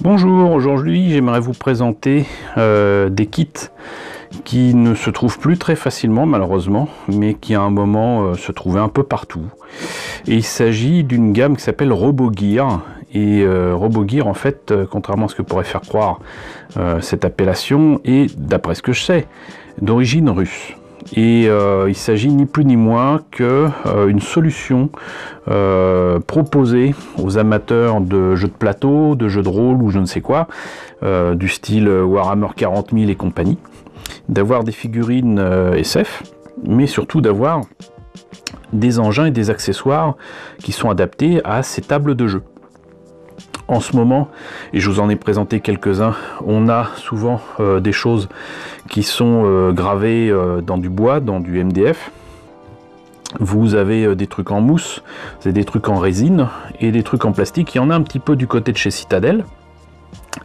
Bonjour, aujourd'hui j'aimerais vous présenter des kits qui ne se trouvent plus très facilement malheureusement, mais qui à un moment se trouvaient un peu partout. Et il s'agit d'une gamme qui s'appelle RoboGear. Et RoboGear en fait, contrairement à ce que pourrait faire croire cette appellation, est, d'après ce que je sais, d'origine russe. Et il s'agit ni plus ni moins que une solution proposée aux amateurs de jeux de plateau, de jeux de rôle ou je ne sais quoi, du style Warhammer 40 000 et compagnie, d'avoir des figurines SF, mais surtout d'avoir des engins et des accessoires qui sont adaptés à ces tables de jeu. En ce moment, et je vous en ai présenté quelques-uns, on a souvent des choses qui sont gravées dans du bois, dans du MDF. Vous avez des trucs en mousse, vous avez des trucs en résine et des trucs en plastique. Il y en a un petit peu du côté de chez Citadel,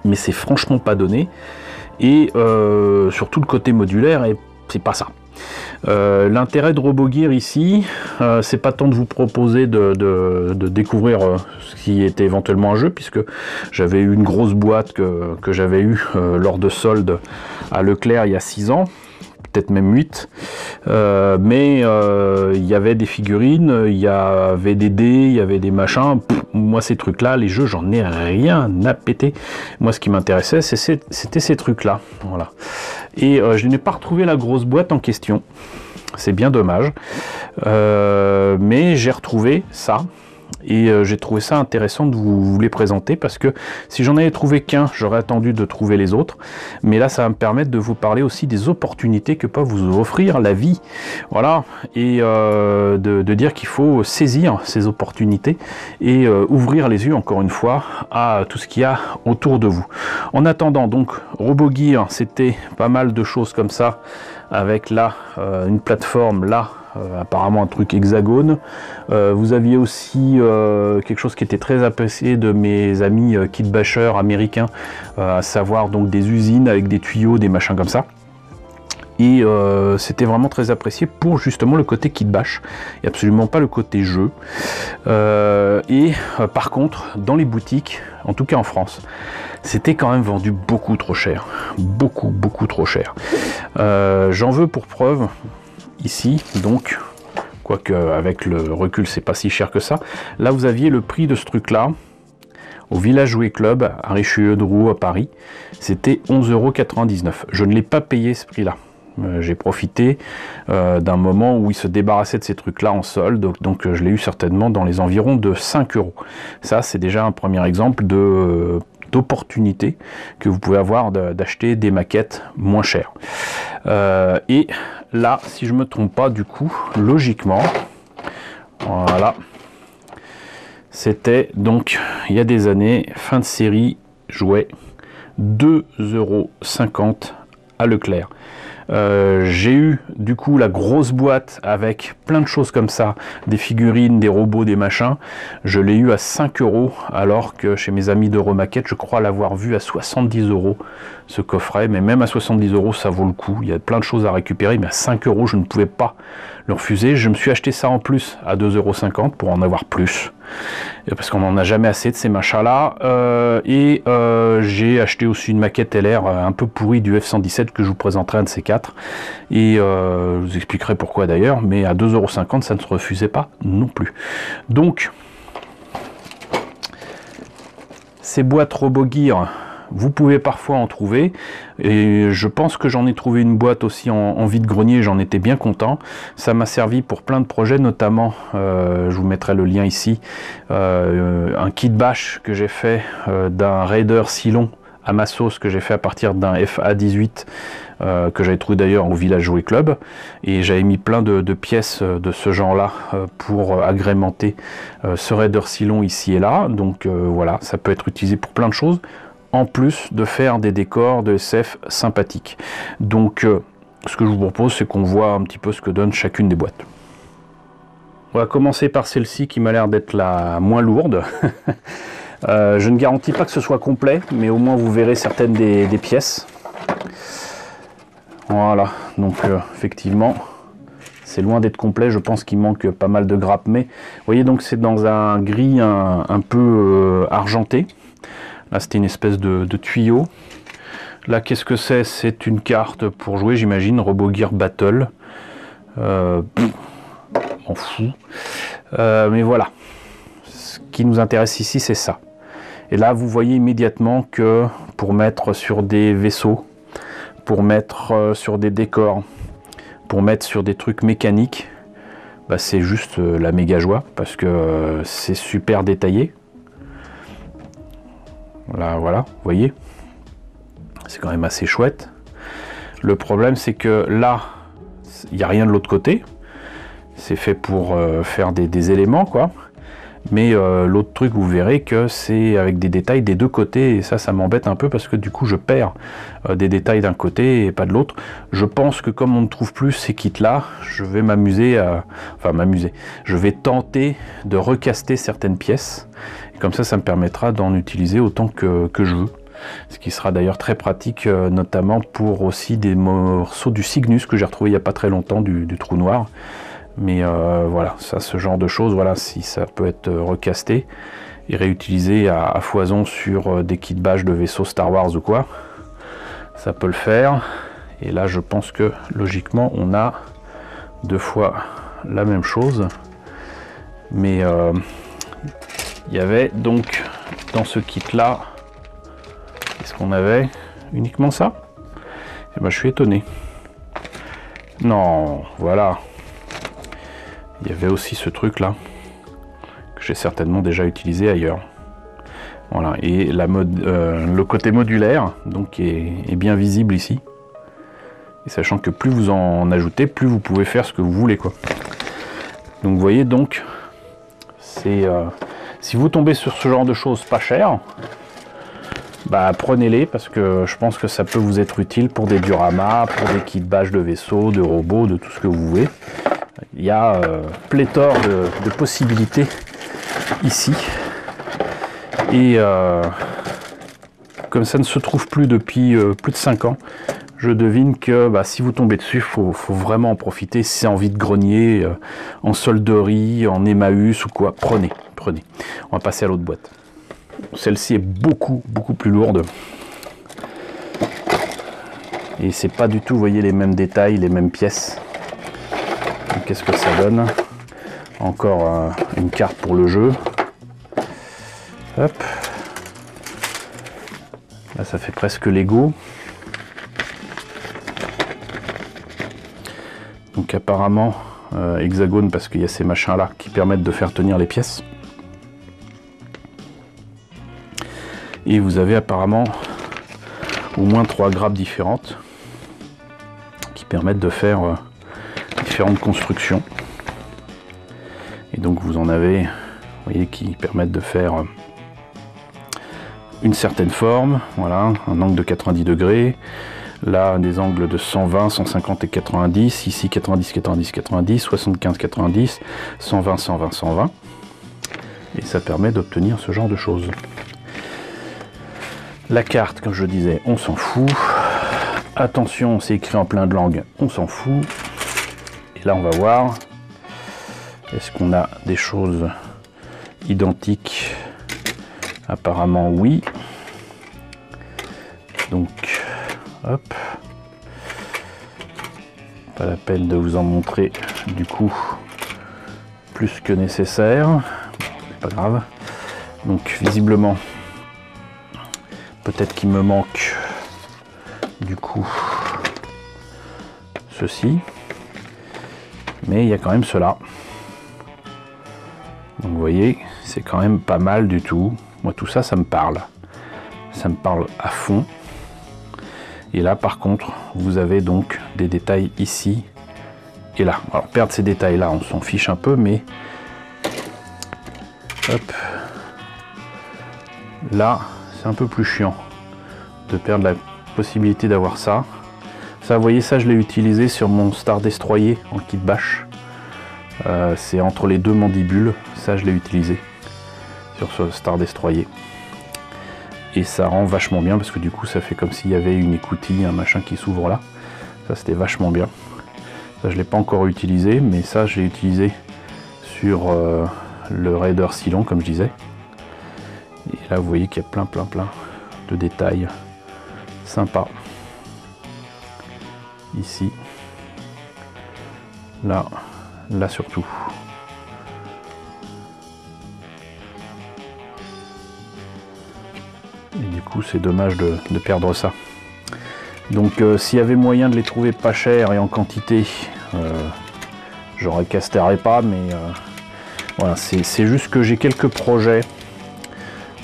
mais c'est franchement pas donné. Et surtout le côté modulaire, c'est pas ça. L'intérêt de RoboGear ici, c'est pas tant de vous proposer de découvrir ce qui était éventuellement un jeu, puisque j'avais eu une grosse boîte que j'avais eu lors de soldes à Leclerc il y a 6 ans, peut-être même 8, mais il y avait des figurines, il y avait des dés, il y avait des machins. Moi ces trucs là, les jeux, j'en ai rien à péter. Moi ce qui m'intéressait c'était ces trucs là, voilà. Et je n'ai pas retrouvé la grosse boîte en question, c'est bien dommage, mais j'ai retrouvé ça. Et j'ai trouvé ça intéressant de vous les présenter, parce que si j'en avais trouvé qu'un, j'aurais attendu de trouver les autres. Mais là, ça va me permettre de vous parler aussi des opportunités que peut vous offrir la vie. Voilà, et de dire qu'il faut saisir ces opportunités et ouvrir les yeux, encore une fois, à tout ce qu'il y a autour de vous. En attendant, donc, RoboGear, c'était pas mal de choses comme ça, avec là, une plateforme là, apparemment un truc hexagone. Vous aviez aussi quelque chose qui était très apprécié de mes amis kitbashers américains, à savoir donc des usines avec des tuyaux, des machins comme ça. Et c'était vraiment très apprécié pour justement le côté kitbash et absolument pas le côté jeu. Par contre, dans les boutiques, en tout cas en France, c'était quand même vendu beaucoup trop cher, beaucoup trop cher. J'en veux pour preuve ici, donc, quoique avec le recul c'est pas si cher que ça. Là vous aviez le prix de ce truc là au Village Jouet Club à Richelieu-de-Roux à Paris, c'était 11,99 €. Je ne l'ai pas payé ce prix là. J'ai profité d'un moment où ils se débarrassaient de ces trucs là en solde, donc je l'ai eu certainement dans les environs de 5 €. Ça c'est déjà un premier exemple d'opportunité que vous pouvez avoir d'acheter des maquettes moins chères. Et là, si je me trompe pas, du coup, logiquement, voilà, c'était donc il y a des années, fin de série, jouet 2,50 € à Leclerc. J'ai eu du coup la grosse boîte avec plein de choses comme ça, des figurines, des robots, des machins. Je l'ai eu à 5 €, alors que chez mes amis d'Euromaquette, je crois l'avoir vu à 70 € ce coffret. Mais même à 70 € ça vaut le coup, il y a plein de choses à récupérer, mais à 5 € je ne pouvais pas le refuser. Je me suis acheté ça en plus à 2,50 € pour en avoir plus, parce qu'on n'en a jamais assez de ces machins là. J'ai acheté aussi une maquette LR un peu pourrie du F-117 que je vous présenterai un de ces quatre, et je vous expliquerai pourquoi d'ailleurs, mais à 2,50 € ça ne se refusait pas non plus. Donc ces boîtes RoboGear, vous pouvez parfois en trouver, et je pense que j'en ai trouvé une boîte aussi en vide-grenier, j'en étais bien content. Ça m'a servi pour plein de projets, notamment, je vous mettrai le lien ici, un kit bash que j'ai fait d'un Raider Cylon à ma sauce, que j'ai fait à partir d'un FA18 que j'avais trouvé d'ailleurs au Village Jouet Club, et j'avais mis plein de pièces de ce genre là pour agrémenter ce Raider Cylon ici et là. Donc voilà, ça peut être utilisé pour plein de choses, en plus de faire des décors de SF sympathiques. Donc ce que je vous propose, c'est qu'on voit un petit peu ce que donne chacune des boîtes. On va commencer par celle-ci qui m'a l'air d'être la moins lourde. Je ne garantis pas que ce soit complet, mais au moins vous verrez certaines des pièces. Voilà, donc effectivement c'est loin d'être complet, je pense qu'il manque pas mal de grappes, mais vous voyez, donc c'est dans un gris un peu argenté, Là c'était une espèce de tuyau. Là qu'est-ce que c'est? C'est une carte pour jouer, j'imagine, RoboGear Battle. M'en fous. Mais voilà. Ce qui nous intéresse ici, c'est ça. Et là, vous voyez immédiatement que pour mettre sur des vaisseaux, pour mettre sur des décors, pour mettre sur des trucs mécaniques, bah, c'est juste la méga joie parce que c'est super détaillé. Là, voilà, vous voyez, c'est quand même assez chouette. Le problème, c'est que là, il n'y a rien de l'autre côté. C'est fait pour faire des éléments, quoi. Mais l'autre truc, vous verrez que c'est avec des détails des deux côtés, et ça m'embête un peu parce que du coup je perds des détails d'un côté et pas de l'autre. Je pense que comme on ne trouve plus ces kits là, je vais m'amuser à... Enfin m'amuser, je vais tenter de recaster certaines pièces, et comme ça me permettra d'en utiliser autant que je veux. Ce qui sera d'ailleurs très pratique, notamment pour aussi des morceaux du Cygnus que j'ai retrouvé il n'y a pas très longtemps, du trou noir. Mais voilà, ça, ce genre de choses, voilà, si ça peut être recasté et réutilisé à foison sur des kits bâches de vaisseaux Star Wars ou quoi, ça peut le faire. Et là, je pense que logiquement, on a deux fois la même chose. Mais il y avait donc dans ce kit-là, est-ce qu'on avait uniquement ça? Et ben, je suis étonné. Non, voilà. Il y avait aussi ce truc là que j'ai certainement déjà utilisé ailleurs. Voilà, et le côté modulaire donc est bien visible ici. Et sachant que plus vous en ajoutez, plus vous pouvez faire ce que vous voulez, quoi. Donc vous voyez, donc c'est si vous tombez sur ce genre de choses pas chères, bah prenez-les parce que je pense que ça peut vous être utile pour des dioramas, pour des kits bâches de vaisseaux, de robots, de tout ce que vous voulez. Il y a pléthore de possibilités ici. Et comme ça ne se trouve plus depuis plus de 5 ans, je devine que bah, si vous tombez dessus, faut vraiment en profiter. Si c'est en vide-grenier, en solderie, en Emmaüs ou quoi, prenez. On va passer à l'autre boîte. Celle-ci est beaucoup plus lourde. Et c'est pas du tout, vous voyez, les mêmes détails, les mêmes pièces. Qu'est-ce que ça donne? Encore une carte pour le jeu. Hop. Là, ça fait presque Lego. Donc apparemment, hexagone parce qu'il y a ces machins-là qui permettent de faire tenir les pièces. Et vous avez apparemment au moins 3 grappes différentes qui permettent de faire différentes constructions. Et donc vous en avez, vous voyez, qui permettent de faire une certaine forme, voilà, un angle de 90 degrés, là des angles de 120, 150 et 90, ici 90, 90, 90, 75, 90, 120, 120, 120, et ça permet d'obtenir ce genre de choses. La carte, comme je disais, on s'en fout. Attention, c'est écrit en plein de langues, on s'en fout. Et là, on va voir, est-ce qu'on a des choses identiques? Apparemment, oui. Donc, hop. Pas la peine de vous en montrer, du coup, plus que nécessaire. Bon, c'est pas grave. Donc, visiblement, peut-être qu'il me manque, du coup, ceci. Mais il y a quand même cela. Donc vous voyez, c'est quand même pas mal du tout. Moi tout ça, ça me parle. Ça me parle à fond. Et là par contre, vous avez donc des détails ici et là. Alors perdre ces détails là, on s'en fiche un peu, mais hop. Là, c'est un peu plus chiant de perdre la possibilité d'avoir ça. Ça, vous voyez, ça je l'ai utilisé sur mon Star Destroyer en kit bâche. C'est entre les deux mandibules, ça je l'ai utilisé sur ce Star Destroyer. Et ça rend vachement bien parce que du coup ça fait comme s'il y avait une écoutille, un machin qui s'ouvre là. Ça c'était vachement bien. Ça je l'ai pas encore utilisé, mais ça je l'ai utilisé sur le Raider Cylon comme je disais. Et Et là vous voyez qu'il y a plein de détails sympas. Ici, là surtout. Et du coup c'est dommage de perdre ça. Donc s'il y avait moyen de les trouver pas chers et en quantité, je recasterai pas, mais voilà, c'est juste que j'ai quelques projets,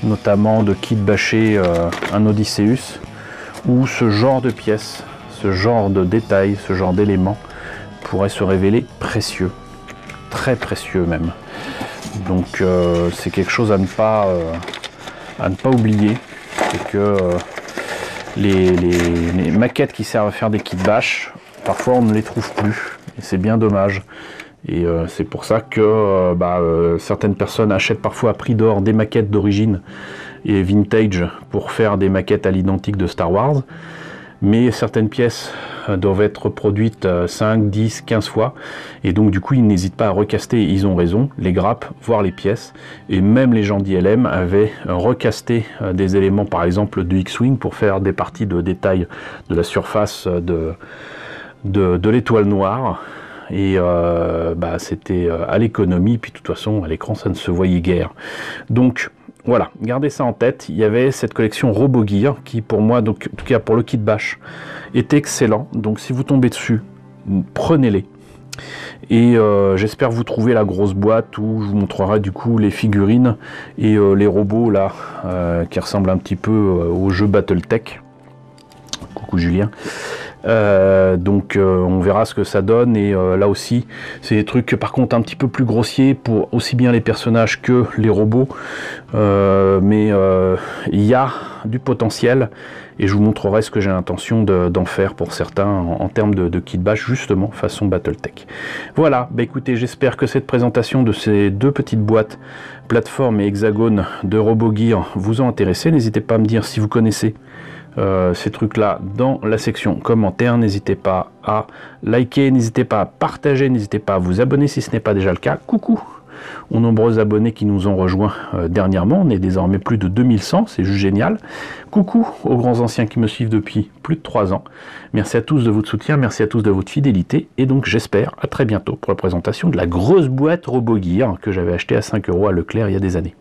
notamment de kit bâché un Odysseus, où ce genre de pièces, ce genre de détails, ce genre d'éléments pourrait se révéler précieux, très précieux même. Donc c'est quelque chose à ne pas oublier, c'est que les maquettes qui servent à faire des kits bâches, parfois on ne les trouve plus, et c'est bien dommage. Et c'est pour ça que certaines personnes achètent parfois à prix d'or des maquettes d'origine et vintage pour faire des maquettes à l'identique de Star Wars. Mais certaines pièces doivent être produites 5, 10, 15 fois. Et donc du coup, ils n'hésitent pas à recaster, ils ont raison, les grappes, voire les pièces. Et même les gens d'ILM avaient recasté des éléments, par exemple du X-Wing, pour faire des parties de détail de la surface de l'étoile noire. Et c'était à l'économie, puis de toute façon à l'écran ça ne se voyait guère. Donc voilà, gardez ça en tête. Il y avait cette collection RoboGear qui pour moi, donc en tout cas pour le kit bash, est excellent. Donc si vous tombez dessus, prenez-les. Et j'espère vous trouver la grosse boîte où je vous montrerai du coup les figurines et les robots là qui ressemblent un petit peu au jeu Battletech. Coucou Julien. On verra ce que ça donne, et là aussi c'est des trucs par contre un petit peu plus grossiers pour aussi bien les personnages que les robots, mais il y a du potentiel et je vous montrerai ce que j'ai l'intention d'en faire pour certains en termes de kit bash, justement façon Battletech. Voilà, écoutez, j'espère que cette présentation de ces deux petites boîtes plateforme et hexagone de RoboGear vous ont intéressé. N'hésitez pas à me dire si vous connaissez ces trucs là dans la section commentaires. N'hésitez pas à liker, n'hésitez pas à partager, n'hésitez pas à vous abonner si ce n'est pas déjà le cas. Coucou aux nombreux abonnés qui nous ont rejoints dernièrement, on est désormais plus de 2100, c'est juste génial. Coucou aux grands anciens qui me suivent depuis plus de 3 ans. Merci à tous de votre soutien, merci à tous de votre fidélité, et donc j'espère à très bientôt pour la présentation de la grosse boîte RoboGear que j'avais achetée à 5 € à Leclerc il y a des années.